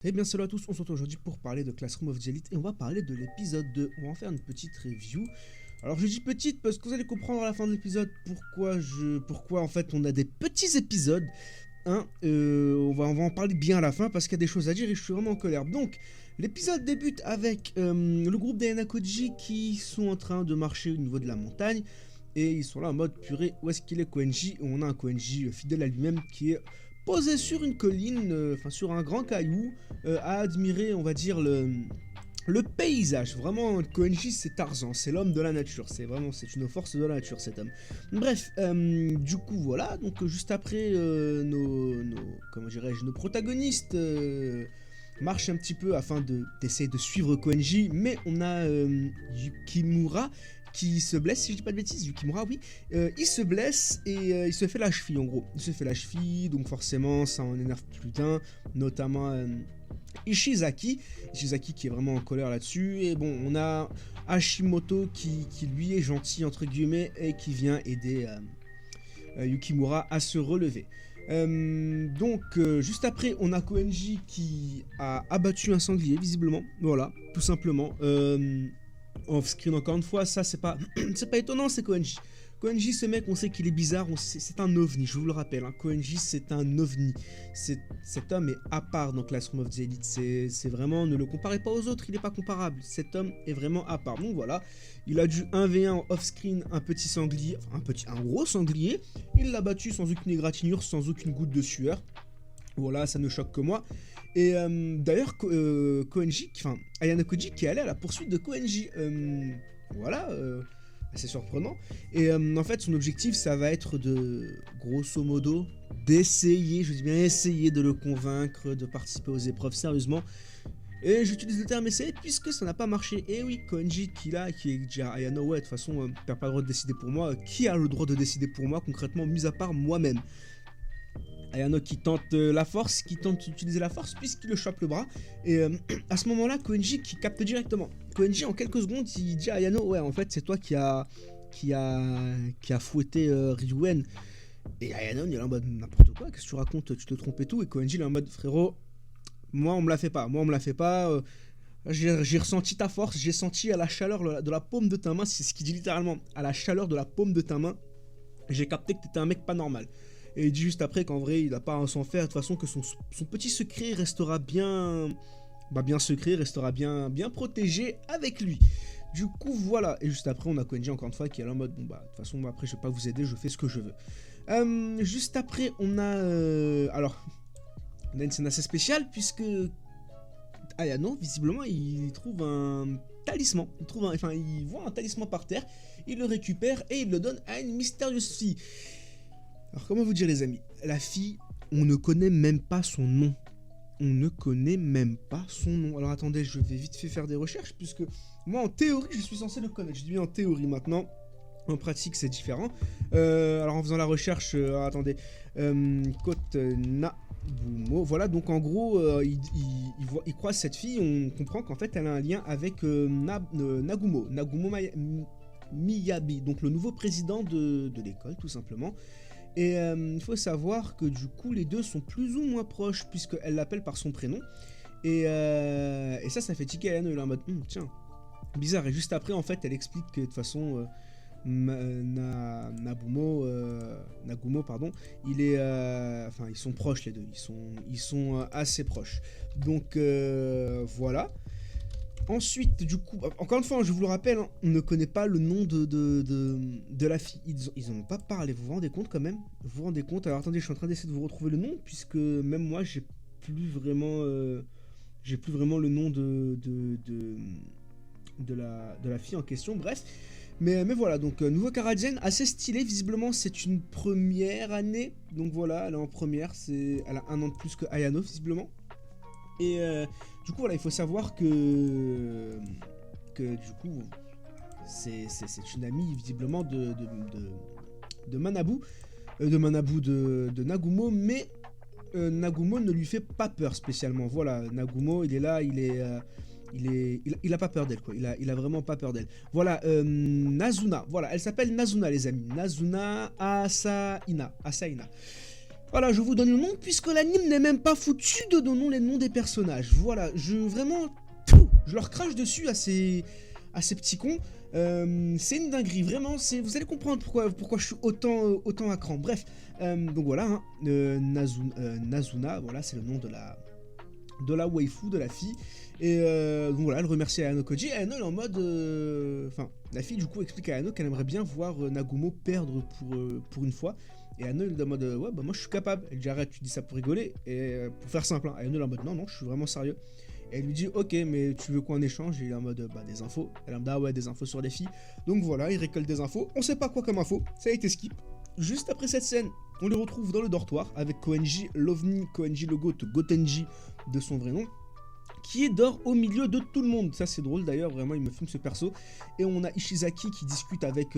Eh bien salut à tous, on se retrouve aujourd'hui pour parler de Classroom of the Elite et on va parler de l'épisode 2, on va en faire une petite review. Alors je dis petite parce que vous allez comprendre à la fin de l'épisode pourquoi en fait on a des petits épisodes. On va en parler bien à la fin parce qu'il y a des choses à dire et je suis vraiment en colère. Donc l'épisode débute avec le groupe d'Ayana Koji qui sont en train de marcher au niveau de la montagne. Et ils sont là en mode purée, où est-ce qu'il est Koenji? On a un Koenji fidèle à lui-même qui est posé sur une colline, sur un grand caillou, à admirer, on va dire, le paysage. Vraiment, Koenji c'est Tarzan, c'est l'homme de la nature, c'est une force de la nature cet homme. Bref, du coup voilà, donc juste après comment dirais-je, nos protagonistes marchent un petit peu afin d'essayer de suivre Koenji, mais on a Yukimura qui se blesse, si je dis pas de bêtises, Yukimura, oui, il se blesse et il se fait la cheville en gros. Il se fait la cheville, donc forcément ça en énerve plus d'un, notamment Ishizaki qui est vraiment en colère là-dessus. Et bon, on a Hashimoto qui lui est gentil entre guillemets et qui vient aider Yukimura à se relever. Juste après, on a Koenji qui a abattu un sanglier visiblement, voilà, tout simplement. Off-screen encore une fois, ça c'est pas c'est pas étonnant, c'est Koenji. Koenji, ce mec, on sait qu'il est bizarre, c'est un ovni, je vous le rappelle, hein. Koenji c'est un ovni, cet homme est à part dans Classroom of the Elite, c'est vraiment, ne le comparez pas aux autres, il est pas comparable, cet homme est vraiment à part. Donc voilà, il a dû 1v1 en off-screen un petit sanglier, un gros sanglier, il l'a battu sans aucune égratignure, sans aucune goutte de sueur. Voilà, ça ne choque que moi. Et d'ailleurs, Ayana Koji qui est allé à la poursuite de Koenji. Voilà, assez surprenant. Et en fait, son objectif, ça va être grosso modo, d'essayer, je dis bien essayer de le convaincre de participer aux épreuves sérieusement. Et j'utilise le terme essayer puisque ça n'a pas marché. Et oui, Koenji qui est déjà Ayano, ouais, de toute façon, t'as pas le droit de décider pour moi. Qui a le droit de décider pour moi, concrètement, mis à part moi-même? Ayano qui tente d'utiliser la force puisqu'il le chope le bras. Et à ce moment-là, Koenji qui capte directement. Koenji en quelques secondes, il dit à Ayano, ouais, en fait, c'est toi qui a fouetté Ryuen. Et Ayano, il est en mode, n'importe quoi, qu'est-ce que tu racontes, tu te trompes et tout. Et Koenji, il est en mode, frérot, moi, on me la fait pas. J'ai ressenti ta force, j'ai senti à la chaleur de la paume de ta main, c'est ce qu'il dit littéralement, à la chaleur de la paume de ta main, j'ai capté que t'étais un mec pas normal. Et il dit juste après qu'en vrai, il n'a pas à s'en faire, de toute façon que son petit secret restera bien secret, restera bien protégé avec lui. Du coup, voilà. Et juste après, on a Koenji encore une fois qui est là en mode, bon bah, de toute façon, après, je vais pas vous aider, je fais ce que je veux. Juste après, on a une scène assez spéciale, puisque Ayano, visiblement, il trouve un talisman. Il voit un talisman par terre, il le récupère et il le donne à une mystérieuse fille. Alors comment vous dire les amis, la fille, on ne connaît même pas son nom. Alors attendez, je vais vite fait faire des recherches puisque moi en théorie je suis censé le connaître. Je dis bien en théorie maintenant. En pratique c'est différent. Alors en faisant la recherche, attendez, Kote Nabumo. Voilà, donc en gros il croise cette fille, on comprend qu'en fait elle a un lien avec Nagumo Miyabi, donc le nouveau président de l'école tout simplement. Et il faut savoir que du coup les deux sont plus ou moins proches puisqu'elle l'appelle par son prénom. Et ça fait tiquer Ayano, il est en mode tiens, bizarre. Et juste après en fait elle explique que de toute façon Nagumo pardon, ils sont proches les deux, ils sont assez proches. Donc voilà. Ensuite, du coup, encore une fois, je vous le rappelle, hein, on ne connaît pas le nom de la fille. Ils en ont pas parlé, vous vous rendez compte quand même? Vous vous rendez compte? Alors attendez, je suis en train d'essayer de vous retrouver le nom, puisque même moi, j'ai plus vraiment le nom de la fille en question, bref. Mais voilà, donc nouveau Canadien, assez stylé, visiblement c'est une première année. Donc voilà, elle est en première, elle a un an de plus que Ayano, visiblement. Et du coup, voilà, il faut savoir que du coup, c'est une amie visiblement de Manabu, de Nagumo, mais Nagumo ne lui fait pas peur spécialement. Voilà, Nagumo, il est là, il a pas peur d'elle, quoi. Il a vraiment pas peur d'elle. Voilà, Nazuna, voilà, elle s'appelle Nazuna, les amis. Nazuna Asaina. Voilà, je vous donne le nom puisque l'anime n'est même pas foutu de donner les noms des personnages. Voilà, vraiment, je leur crache dessus à ces petits cons. C'est une dinguerie, vraiment, vous allez comprendre pourquoi je suis autant à cran. Bref, donc voilà, hein, Nazuna, voilà, c'est le nom de la waifu, de la fille. Et donc voilà, elle remercie Ayano Koji. Ayano elle est en mode... Enfin, la fille du coup explique à Ayano qu'elle aimerait bien voir Nagumo perdre pour une fois. Et Ayano elle est en mode ouais bah moi je suis capable. Elle dit arrête, tu dis ça pour rigoler. Et pour faire simple, hein. Ayano elle est en mode non, je suis vraiment sérieux. Et elle lui dit ok mais tu veux quoi en échange? Et il est en mode bah des infos. Elle me dit ah ouais des infos sur les filles. Donc voilà, il récolte des infos. On sait pas quoi comme info, ça a été skip. Juste après cette scène, on les retrouve dans le dortoir avec Koenji, l'OVNI, Koenji le Goat, Gotenji de son vrai nom, qui dort au milieu de tout le monde. Ça c'est drôle d'ailleurs, vraiment il me fume ce perso. Et on a Ishizaki qui discute avec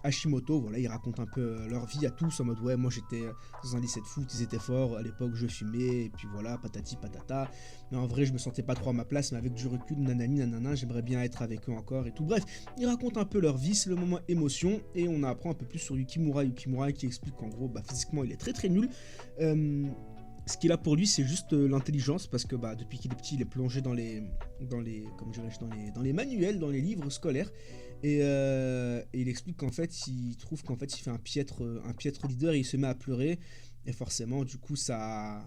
Hashimoto, voilà, ils racontent un peu leur vie à tous en mode ouais moi j'étais dans un lycée de foot, ils étaient forts, à l'époque je fumais, et puis voilà, patati patata, mais en vrai je me sentais pas trop à ma place, mais avec du recul, nanani nanana, j'aimerais bien être avec eux encore et tout. Bref, ils racontent un peu leur vie, c'est le moment émotion, et on apprend un peu plus sur Yukimura qui explique qu'en gros, bah physiquement il est très nul. Ce qu'il a pour lui, c'est juste l'intelligence, parce que bah, depuis qu'il est petit, il est plongé dans les manuels, dans les livres scolaires, et il explique qu'en fait, il trouve qu'en fait, il fait un piètre leader, et il se met à pleurer, et forcément, du coup, ça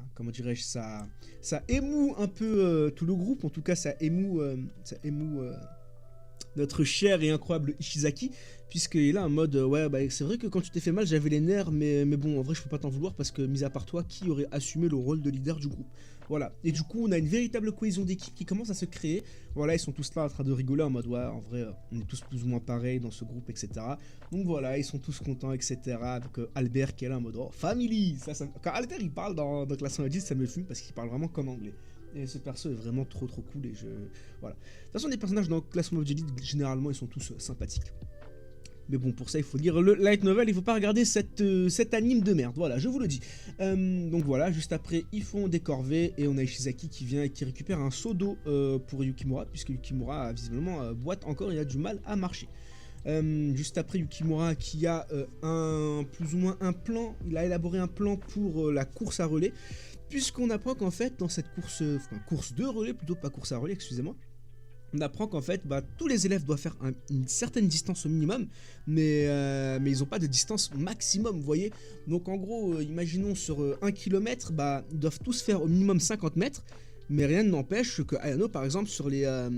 émoue un peu tout le groupe, en tout cas, ça émoue notre cher et incroyable Ishizaki, puisqu'il est là en mode ouais bah c'est vrai que quand tu t'es fait mal j'avais les nerfs, mais bon en vrai je peux pas t'en vouloir parce que mis à part toi qui aurait assumé le rôle de leader du groupe. Voilà, et du coup on a une véritable cohésion d'équipe qui commence à se créer. Voilà, ils sont tous là en train de rigoler en mode ouais en vrai on est tous plus ou moins pareils dans ce groupe, etc. Donc voilà, ils sont tous contents, etc. Avec Albert qui est là en mode oh family. Quand Albert il parle dans Class of 10 ça me fume parce qu'il parle vraiment comme anglais. Et ce perso est vraiment trop cool et voilà. De toute façon les personnages dans Classroom of the Elite généralement ils sont tous sympathiques. Mais bon pour ça il faut lire le light novel, il faut pas regarder cet anime de merde, voilà je vous le dis. Donc voilà, juste après ils font des corvées et on a Ishizaki qui vient et qui récupère un seau d'eau pour Yukimura, puisque Yukimura visiblement boite encore, il a du mal à marcher. Juste après Yukimura qui a plus ou moins un plan, il a élaboré un plan pour la course à relais, puisqu'on apprend qu'en fait dans cette course de relais, plutôt pas course à relais, excusez-moi, on apprend qu'en fait tous les élèves doivent faire une certaine distance au minimum, mais ils n'ont pas de distance maximum, vous voyez. Donc en gros, imaginons sur 1 km, ils doivent tous faire au minimum 50 mètres, mais rien n'empêche que Ayano par exemple sur les 1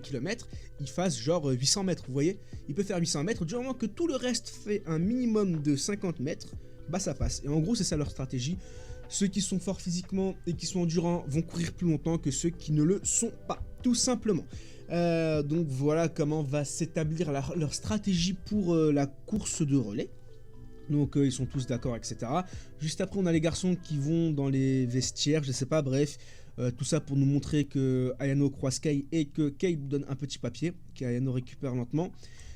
km, il fasse genre 800 mètres, vous voyez. Il peut faire 800 mètres, du moment que tout le reste fait un minimum de 50 mètres, ça passe. Et en gros c'est ça leur stratégie. Ceux qui sont forts physiquement et qui sont endurants vont courir plus longtemps que ceux qui ne le sont pas, tout simplement. Donc voilà comment va s'établir leur stratégie pour la course de relais. Donc ils sont tous d'accord, etc. Juste après on a les garçons qui vont dans les vestiaires, je sais pas, bref. Tout ça pour nous montrer que Ayano croise Kei et que Kei lui donne un petit papier qu'Ayano récupère lentement.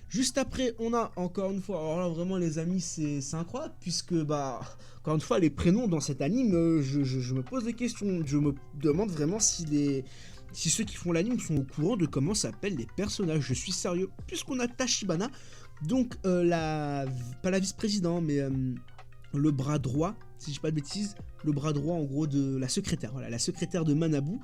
Juste après, on a encore une fois, alors là vraiment les amis, c'est incroyable, puisque encore une fois, les prénoms dans cet anime, je me pose des questions, je me demande vraiment si ceux qui font l'anime sont au courant de comment s'appellent les personnages, je suis sérieux, puisqu'on a Tachibana, donc pas la vice-président, mais le bras droit, si je dis pas de bêtises, le bras droit en gros de la secrétaire, voilà, la secrétaire de Manabu,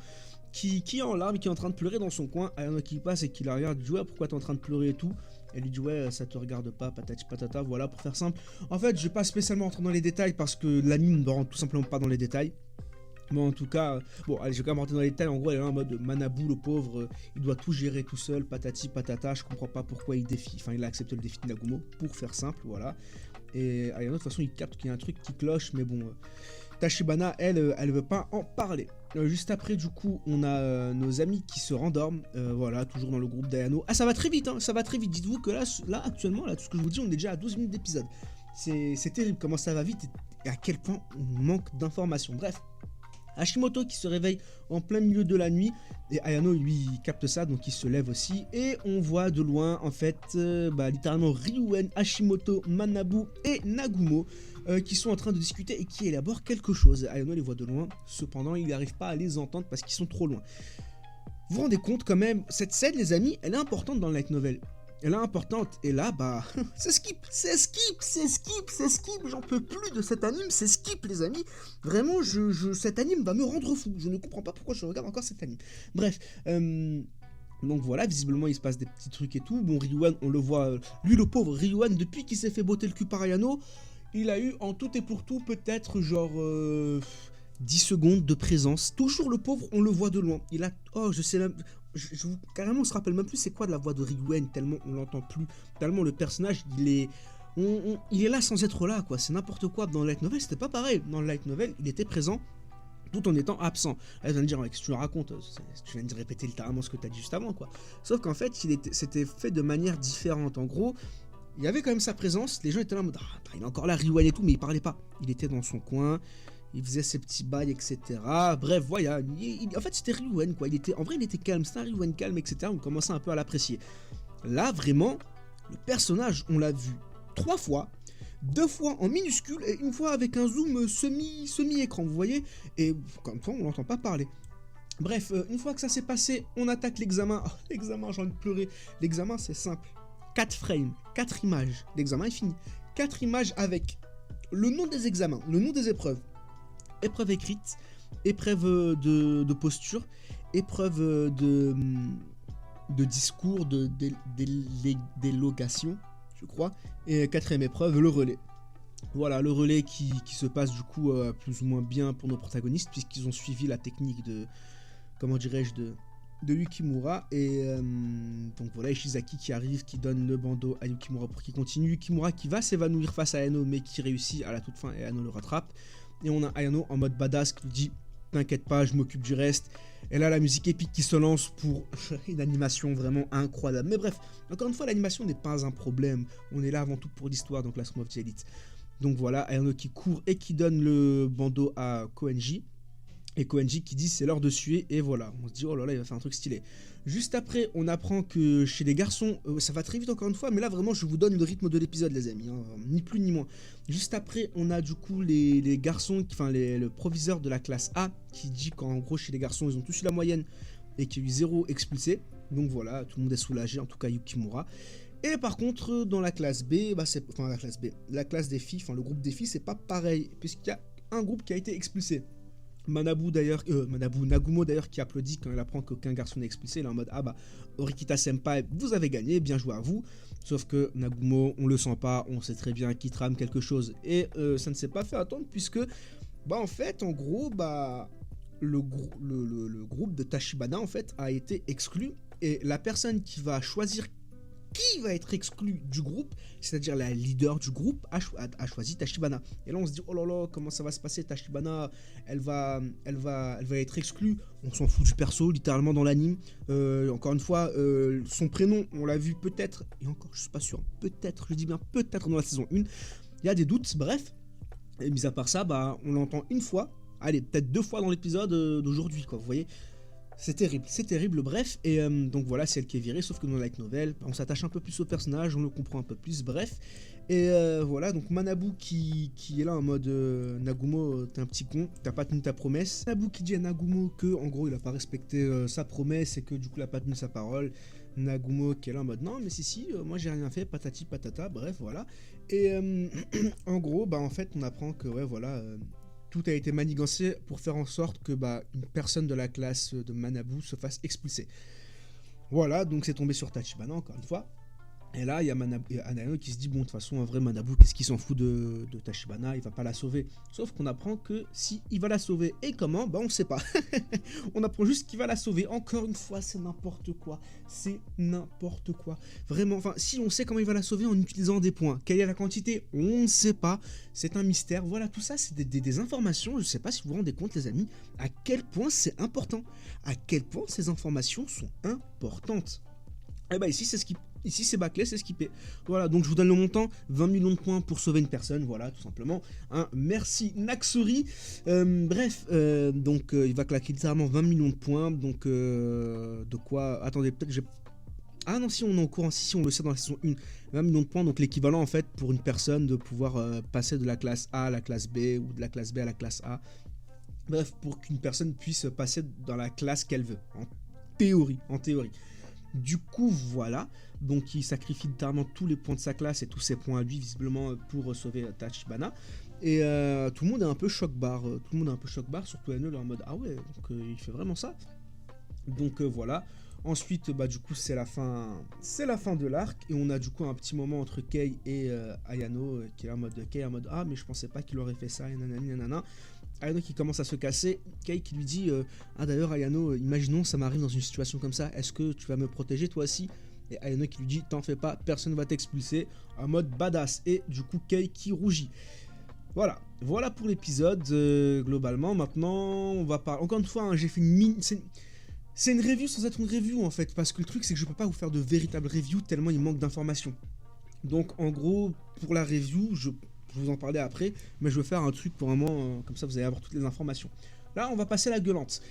qui est en larmes, qui est en train de pleurer dans son coin. Ayano qui passe et qui la regarde, dit ouais pourquoi t'es en train de pleurer et tout. Elle lui dit ouais ça te regarde pas, patati patata, voilà pour faire simple. En fait je vais pas spécialement entrer dans les détails parce que l'anime ne rentre tout simplement pas dans les détails. Mais en tout cas, bon allez je vais quand même rentrer dans les détails, en gros elle est là en mode Manabu le pauvre, il doit tout gérer tout seul, patati patata, je comprends pas pourquoi il a accepté le défi de Nagumo, pour faire simple, voilà. Et Ayano de toute façon il capte qu'il y a un truc qui cloche, mais bon... Tachibana, elle veut pas en parler. Juste après, du coup, on a nos amis qui se rendorment. Voilà, toujours dans le groupe d'Ayano. Ah, ça va très vite, hein, ça va très vite. Dites-vous que là, actuellement, tout ce que je vous dis, on est déjà à 12 minutes d'épisode. C'est terrible comment ça va vite et à quel point on manque d'informations. Bref. Hashimoto qui se réveille en plein milieu de la nuit et Ayano lui capte ça donc il se lève aussi et on voit de loin en fait littéralement Ryuen, Hashimoto, Manabu et Nagumo qui sont en train de discuter et qui élaborent quelque chose. Ayano les voit de loin, cependant il n'arrive pas à les entendre parce qu'ils sont trop loin. Vous vous rendez compte quand même, cette scène les amis elle est importante dans le light novel. Elle est importante. Et là, bah, c'est skip, j'en peux plus de cet anime, c'est skip les amis. Vraiment, cet anime va me rendre fou. Je ne comprends pas pourquoi je regarde encore cet anime. Bref, donc voilà, visiblement il se passe des petits trucs et tout. Bon, Ryuan, on le voit, lui le pauvre Ryuan, depuis qu'il s'est fait botter le cul par Ayano, il a eu en tout et pour tout peut-être genre 10 secondes de présence. Toujours le pauvre, on le voit de loin. Il a, oh je sais même... carrément on se rappelle même plus c'est quoi de la voix de Ryuan, tellement on l'entend plus, tellement le personnage il est là sans être là quoi, c'est n'importe quoi. Dans le light novel c'était pas pareil, dans le light novel il était présent tout en étant absent. Là, tu vas me dire, qu'est-ce que tu me racontes, tu viens de répéter littéralement ce que tu as dit juste avant quoi. Sauf qu'en fait c'était fait de manière différente. En gros il y avait quand même sa présence, les gens étaient là en mode il est encore là Ryuan et tout, mais il parlait pas, il était dans son coin, il faisait ses petits bails, etc. Bref, voilà. En fait, c'était Ryuan, quoi. En vrai, il était calme. C'était un Ryuan calme, etc. On commençait un peu à l'apprécier. Là, vraiment, le personnage, on l'a vu 3 fois. 2 fois en minuscule et 1 fois avec un zoom semi-écran, vous voyez. Et comme ça, on l'entend pas parler. Bref, une fois que ça s'est passé, on attaque l'examen. Oh, l'examen, j'ai envie de pleurer. L'examen, c'est simple. 4 frames, 4 images. L'examen est fini. 4 images avec le nom des examens, le nom des épreuves. Épreuve écrite, épreuve de posture, épreuve de discours, d'élogation, je crois, et 4e épreuve, le relais. Voilà, le relais qui se passe du coup plus ou moins bien pour nos protagonistes, puisqu'ils ont suivi la technique de, comment dirais-je, de Yukimura, et donc voilà, Ishizaki qui arrive, qui donne le bandeau à Yukimura pour qu'il continue, Yukimura qui va s'évanouir face à Ayano, mais qui réussit à la toute fin, et Ayano le rattrape. Et on a Ayano en mode badass qui lui dit « T'inquiète pas, je m'occupe du reste ». Et là, la musique épique qui se lance pour une animation vraiment incroyable. Mais bref, encore une fois, l'animation n'est pas un problème. On est là avant tout pour l'histoire dans Classroom of the Elite. Donc voilà, Ayano qui court et qui donne le bandeau à Koenji. Et Koenji qui dit c'est l'heure de suer. Et voilà, on se dit oh là là, il va faire un truc stylé. Juste après, on apprend que chez les garçons, ça va très vite encore une fois, mais là vraiment je vous donne le rythme de l'épisode les amis, hein, ni plus ni moins. Juste après, on a du coup les garçons, enfin le proviseur de la classe A qui dit qu'en gros chez les garçons ils ont tous eu la moyenne et qu'il y a eu 0 expulsé. Donc voilà, tout le monde est soulagé, en tout cas Yukimura. Et par contre dans la classe B, la classe des filles, enfin le groupe des filles c'est pas pareil, puisqu'il y a un groupe qui a été expulsé. Nagumo d'ailleurs qui applaudit quand elle apprend qu'aucun garçon n'est expulsé, il est en mode ah bah Orikita Senpai vous avez gagné, bien joué à vous. Sauf que Nagumo on le sent pas, on sait très bien qu'il trame quelque chose et ça ne s'est pas fait attendre puisque bah en fait en gros bah le groupe de Tachibana en fait a été exclu et la personne qui va choisir qui va être exclu du groupe, c'est-à-dire la leader du groupe, a choisi Tachibana. Et là on se dit, oh là là, comment ça va se passer, Tachibana, elle va être exclue. On s'en fout du perso, littéralement dans l'anime. Encore une fois, son prénom, on l'a vu peut-être, et encore je suis pas sûr, peut-être, je dis bien peut-être dans la saison 1. Il y a des doutes, bref. Et mis à part ça, bah, on l'entend une fois, allez, peut-être 2 fois dans l'épisode d'aujourd'hui, quoi, vous voyez. C'est terrible, bref, et donc voilà, c'est elle qui est virée, sauf que dans la light novel, on s'attache un peu plus au personnage, on le comprend un peu plus, bref, et voilà, donc Manabu qui est là en mode Nagumo, t'es un petit con, t'as pas tenu ta promesse. Manabu qui dit à Nagumo que, en gros, il a pas respecté sa promesse et que du coup, il a pas tenu sa parole. Nagumo qui est là en mode non, mais si, moi j'ai rien fait, patati patata, bref, voilà, et en gros, bah en fait, on apprend que, ouais, voilà. Tout a été manigancé pour faire en sorte que bah, une personne de la classe de Manabu se fasse expulser. Voilà, donc c'est tombé sur Tachibana encore une fois. Et là, il y a Ayano qui se dit, bon, de toute façon, un vrai Manabu, qu'est-ce qu'il s'en fout de Tachibana, il va pas la sauver. Sauf qu'on apprend que si il va la sauver, et comment, bah on sait pas. On apprend juste qu'il va la sauver. Encore une fois, c'est n'importe quoi. C'est n'importe quoi. Vraiment, enfin, si on sait comment il va la sauver en utilisant des points. Quelle est la quantité, on ne sait pas. C'est un mystère. Voilà, tout ça, c'est des informations. Je sais pas si vous vous rendez compte, les amis, à quel point c'est important. À quel point ces informations sont importantes. Et bah ici c'est bâclé, c'est skippé. Voilà, donc je vous donne le montant, 20 millions de points pour sauver une personne, voilà, tout simplement. Hein, merci Naxuri. Donc il va claquer littéralement 20 millions de points, donc de quoi... Attendez, peut-être j'ai... Ah non, si on est au courant, si on le sait dans la saison 1, 20 millions de points, donc l'équivalent en fait pour une personne de pouvoir passer de la classe A à la classe B, ou de la classe B à la classe A. Bref, pour qu'une personne puisse passer dans la classe qu'elle veut, en théorie. Du coup, voilà. Donc, il sacrifie littéralement tous les points de sa classe et tous ses points à lui, visiblement, pour sauver Tachibana. Et tout le monde est un peu choc-barre. Tout le monde est un peu choc-barre, surtout Eno, là, en mode ah ouais, donc il fait vraiment ça. Donc voilà. Ensuite, bah du coup, c'est la fin de l'arc et on a du coup un petit moment entre Kei et Ayano qui est en mode Kei en mode ah mais je pensais pas qu'il aurait fait ça et nanani nanana. Ayano qui commence à se casser, Kei qui lui dit ah d'ailleurs Ayano, imaginons ça m'arrive dans une situation comme ça, est-ce que tu vas me protéger toi aussi? Et Ayano qui lui dit t'en fais pas, personne va t'expulser, en mode badass. Et du coup Kei qui rougit. Voilà pour l'épisode globalement. Maintenant on va parler encore une fois, hein, j'ai fait une mini. C'est une review sans être une review en fait, parce que le truc c'est que je peux pas vous faire de véritable review tellement il manque d'informations. Donc en gros, pour la review, je vous en parler après, mais je vais faire un truc pour un moment, comme ça vous allez avoir toutes les informations. Là on va passer la gueulante.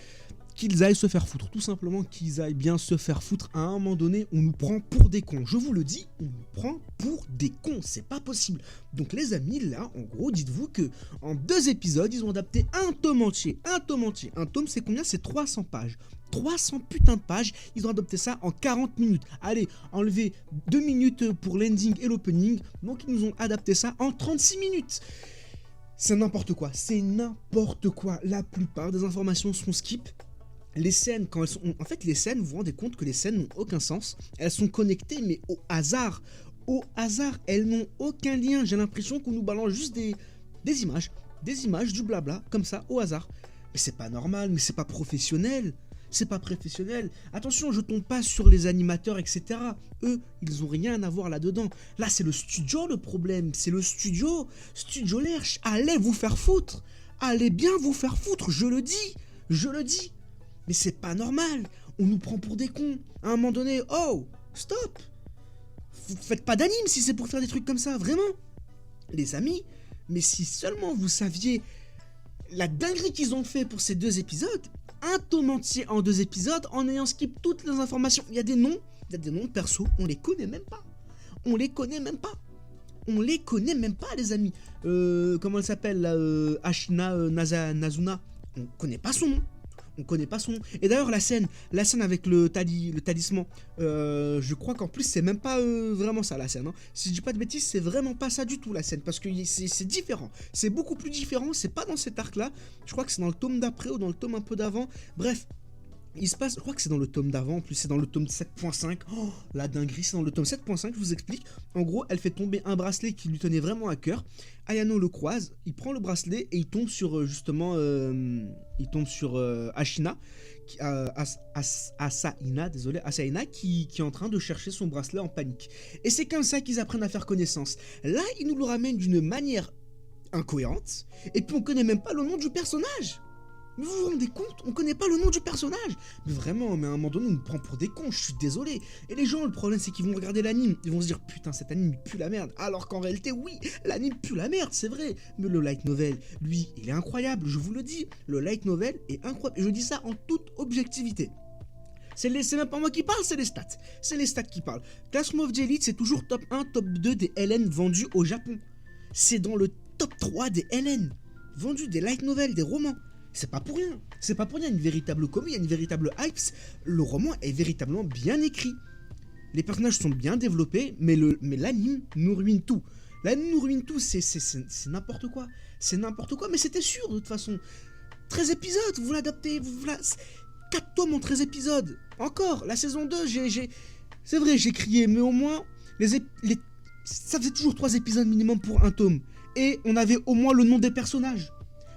Qu'ils aillent se faire foutre, tout simplement qu'ils aillent bien se faire foutre. À un moment donné, on nous prend pour des cons. Je vous le dis, on nous prend pour des cons, c'est pas possible. Donc les amis, là, en gros, dites-vous que en 2 épisodes, ils ont adapté un tome entier. Un tome, c'est combien? C'est 300 pages. 300 putains de pages, ils ont adopté ça en 40 minutes. Allez, enlevez 2 minutes pour l'ending et l'opening, donc ils nous ont adapté ça en 36 minutes. C'est n'importe quoi, c'est n'importe quoi. La plupart des informations sont skip. Les scènes, quand elles sont... En fait, les scènes, vous vous rendez compte que les scènes n'ont aucun sens. Elles sont connectées, mais au hasard. Au hasard, elles n'ont aucun lien. J'ai l'impression qu'on nous balance juste des images. Des images, du blabla, comme ça, au hasard. Mais c'est pas normal, mais c'est pas professionnel. C'est pas professionnel. Attention, je tombe pas sur les animateurs, etc. Eux, ils ont rien à voir là-dedans. Là, c'est le studio le problème. C'est le studio. Studio Lerche. Allez vous faire foutre. Allez bien vous faire foutre, je le dis. Je le dis. Mais c'est pas normal, on nous prend pour des cons. À un moment donné, oh, stop. Faites pas d'anime si c'est pour faire des trucs comme ça, vraiment. Les amis, mais si seulement vous saviez la dinguerie qu'ils ont fait pour ces 2 épisodes, un tome entier en 2 épisodes, en ayant skip toutes les informations. Il y a des noms de perso, on les connaît même pas. On les connaît même pas, les amis. Comment elle s'appelle, Ashina Nazuna, on connaît pas son nom. On connaît pas son nom. Et d'ailleurs la scène avec le talisman, je crois qu'en plus c'est même pas vraiment ça la scène. Hein. Si je dis pas de bêtises, c'est vraiment pas ça du tout la scène, parce que c'est différent. C'est beaucoup plus différent, c'est pas dans cet arc là. Je crois que c'est dans le tome d'après ou dans le tome un peu d'avant. Bref. Il se passe, je crois que c'est dans le tome d'avant, en plus c'est dans le tome 7.5. Oh, la dinguerie, c'est dans le tome 7.5, je vous explique. En gros, elle fait tomber un bracelet qui lui tenait vraiment à cœur. Ayano le croise, il prend le bracelet et il tombe sur justement, Ashina, Asaina qui est en train de chercher son bracelet en panique. Et c'est comme ça qu'ils apprennent à faire connaissance. Là, ils nous le ramènent d'une manière incohérente, et puis on connaît même pas le nom du personnage. Mais vous vous rendez compte, on connaît pas le nom du personnage. Mais vraiment, mais à un moment donné, on nous prend pour des cons, je suis désolé. Et les gens, le problème, c'est qu'ils vont regarder l'anime. Ils vont se dire, putain, cet anime, il pue la merde. Alors qu'en réalité, oui, l'anime pue la merde, c'est vrai. Mais le light novel, lui, il est incroyable, je vous le dis. Le light novel est incroyable. Et je dis ça en toute objectivité. C'est même pas moi qui parle, c'est les stats. C'est les stats qui parlent. Classroom of the Elite, c'est toujours top 1, top 2 des LN vendus au Japon. C'est dans le top 3 des LN vendus, des light novels, des romans. C'est pas pour rien. C'est pas pour rien. Il y a une véritable comédie, il y a une véritable hype. Le roman est véritablement bien écrit. Les personnages sont bien développés, mais l'anime nous ruine tout. L'anime nous ruine tout, c'est n'importe quoi. C'est n'importe quoi, mais c'était sûr de toute façon. 13 épisodes, vous l'adaptez, 4 tomes en 13 épisodes. Encore, la saison 2, c'est vrai, j'ai crié, mais au moins, ça faisait toujours 3 épisodes minimum pour un tome. Et on avait au moins le nom des personnages.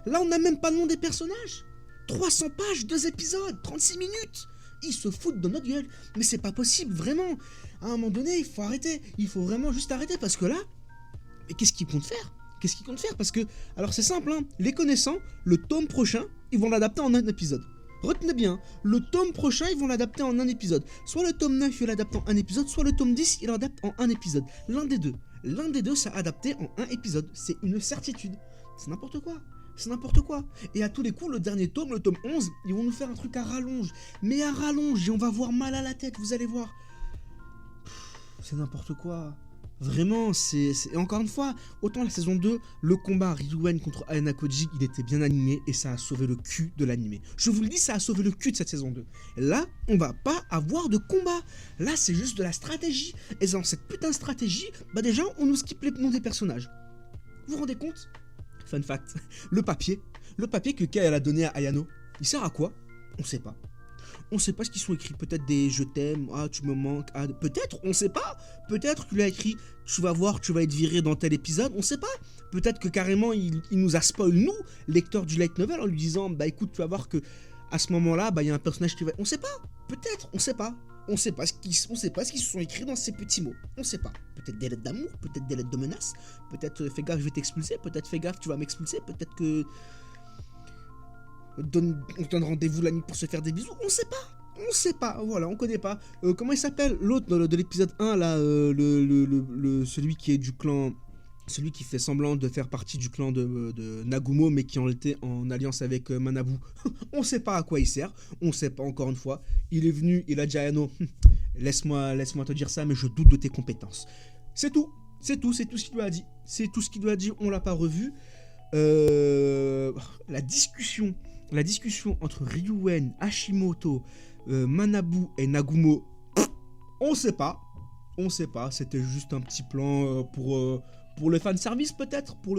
Là, on n'a même pas le nom des personnages. 300 pages, 2 épisodes, 36 minutes. Ils se foutent de notre gueule. Mais c'est pas possible, vraiment. À un moment donné, il faut arrêter. Il faut vraiment juste arrêter, parce que là... Mais qu'est-ce qu'ils comptent faire? Parce que... Alors c'est simple, hein. Les connaissant, le tome prochain, ils vont l'adapter en un épisode. Retenez bien, le tome prochain, ils vont l'adapter en un épisode. Soit le tome 9, il l'adapte en un épisode, soit le tome 10, il l'adapte en un épisode. L'un des deux. L'un des deux, ça adapté en un épisode. C'est une certitude. C'est n'importe quoi. C'est n'importe quoi. Et à tous les coups, le dernier tome, le tome 11, ils vont nous faire un truc à rallonge. Mais à rallonge, et on va voir mal à la tête, vous allez voir. C'est n'importe quoi. Vraiment, et encore une fois, autant la saison 2, le combat Ryuen contre Ayana Koji, il était bien animé et ça a sauvé le cul de l'animé. Je vous le dis, ça a sauvé le cul de cette saison 2. Là, on va pas avoir de combat. Là, c'est juste de la stratégie. Et dans cette putain de stratégie, bah déjà, on nous skip les noms des personnages. Vous vous rendez compte? Fun fact, le papier que Kai a donné à Ayano, il sert à quoi? On sait pas. On sait pas ce qu'ils sont écrits. Peut-être des je t'aime, ah tu me manques, ah peut-être, on sait pas. Peut-être qu'il a écrit tu vas voir, tu vas être viré dans tel épisode, on sait pas. Peut-être que carrément il nous a spoil nous, lecteurs du light novel, en lui disant bah écoute, tu vas voir que à ce moment-là, bah il y a un personnage qui va. On sait pas. Peut-être, on sait pas. On sait pas ce qu'ils se sont écrits dans ces petits mots. On sait pas. Peut-être des lettres d'amour, peut-être des lettres de menace, peut-être fais gaffe, je vais t'expulser, peut-être fais gaffe, tu vas m'expulser, peut-être que on donne rendez-vous la nuit pour se faire des bisous, on sait pas, voilà, on connaît pas. Comment il s'appelle l'autre de l'épisode 1 là, celui qui est du clan, celui qui fait semblant de faire partie du clan de Nagumo mais qui en était en alliance avec Manabu. On sait pas à quoi il sert, on sait pas encore une fois. Il est venu, il a dit à Ayano, laisse-moi te dire ça mais je doute de tes compétences. C'est tout ce qu'il lui a dit. C'est tout ce qu'il lui a dit, on l'a pas revu. La discussion entre Ryuen, Hashimoto, Manabu et Nagumo, on sait pas, c'était juste un petit plan pour le fanservice peut-être, pour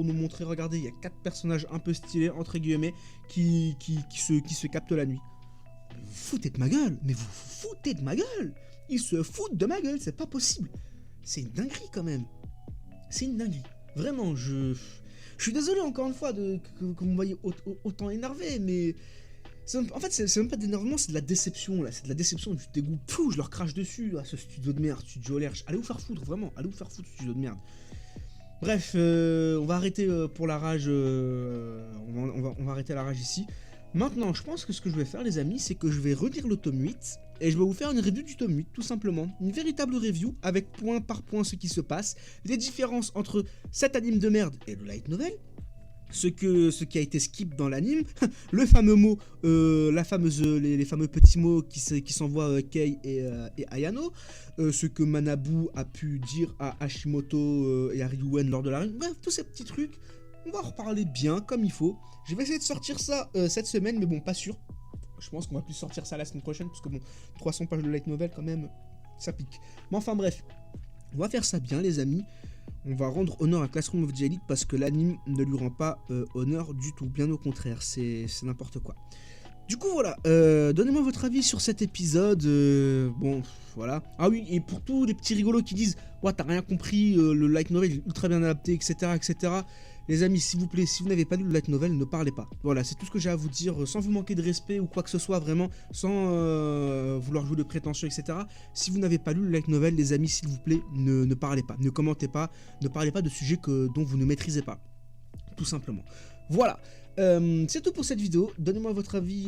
nous montrer, regardez, il y a 4 personnages un peu stylés, entre guillemets, qui se captent la nuit. Vous foutez de ma gueule, mais vous foutez de ma gueule, ils se foutent de ma gueule, c'est pas possible, c'est une dinguerie quand même, c'est une dinguerie, vraiment, je suis désolé encore une fois que vous me voyez autant énervé, mais en fait c'est même pas d'énervement, c'est de la déception là, c'est de la déception, du dégoût. Pfff, je leur crache dessus à ce studio de merde, studio Lerche. Allez vous faire foutre, vraiment, allez vous faire foutre, studio de merde. Bref, on va arrêter pour la rage, on va arrêter la rage ici. Maintenant, je pense que ce que je vais faire, les amis, c'est que je vais relire le tome 8 et je vais vous faire une review du tome 8, tout simplement. Une véritable review avec point par point ce qui se passe, les différences entre cet anime de merde et le light novel, ce qui a été skip dans l'anime, le fameux mot, les fameux petits mots qui s'envoient Kei et Ayano, ce que Manabu a pu dire à Hashimoto et à Ryuen lors de la réunion, bref, tous ces petits trucs. On va en reparler bien, comme il faut. Je vais essayer de sortir ça cette semaine, mais bon, pas sûr. Je pense qu'on va plus sortir ça la semaine prochaine, parce que bon, 300 pages de light novel, quand même, ça pique. Mais enfin, bref, on va faire ça bien, les amis. On va rendre honneur à Classroom of the Elite, parce que l'anime ne lui rend pas honneur du tout. Bien au contraire, c'est n'importe quoi. Du coup, voilà, donnez-moi votre avis sur cet épisode. Bon, voilà. Ah oui, et pour tous les petits rigolos qui disent « Ouais, t'as rien compris, le light novel est ultra bien adapté, etc. etc. » Les amis, s'il vous plaît, si vous n'avez pas lu le light novel, ne parlez pas. Voilà, c'est tout ce que j'ai à vous dire, sans vous manquer de respect ou quoi que ce soit, vraiment, sans vouloir jouer de prétention, etc. Si vous n'avez pas lu le light novel, les amis, s'il vous plaît, ne parlez pas, ne commentez pas, ne parlez pas de sujets dont vous ne maîtrisez pas. Tout simplement. Voilà. C'est tout pour cette vidéo. Donnez-moi votre avis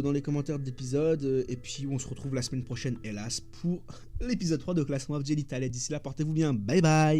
dans les commentaires de l'épisode. Et puis on se retrouve la semaine prochaine, hélas, pour l'épisode 3 de Classroom of the Elite. Allez, d'ici là, portez-vous bien. Bye bye.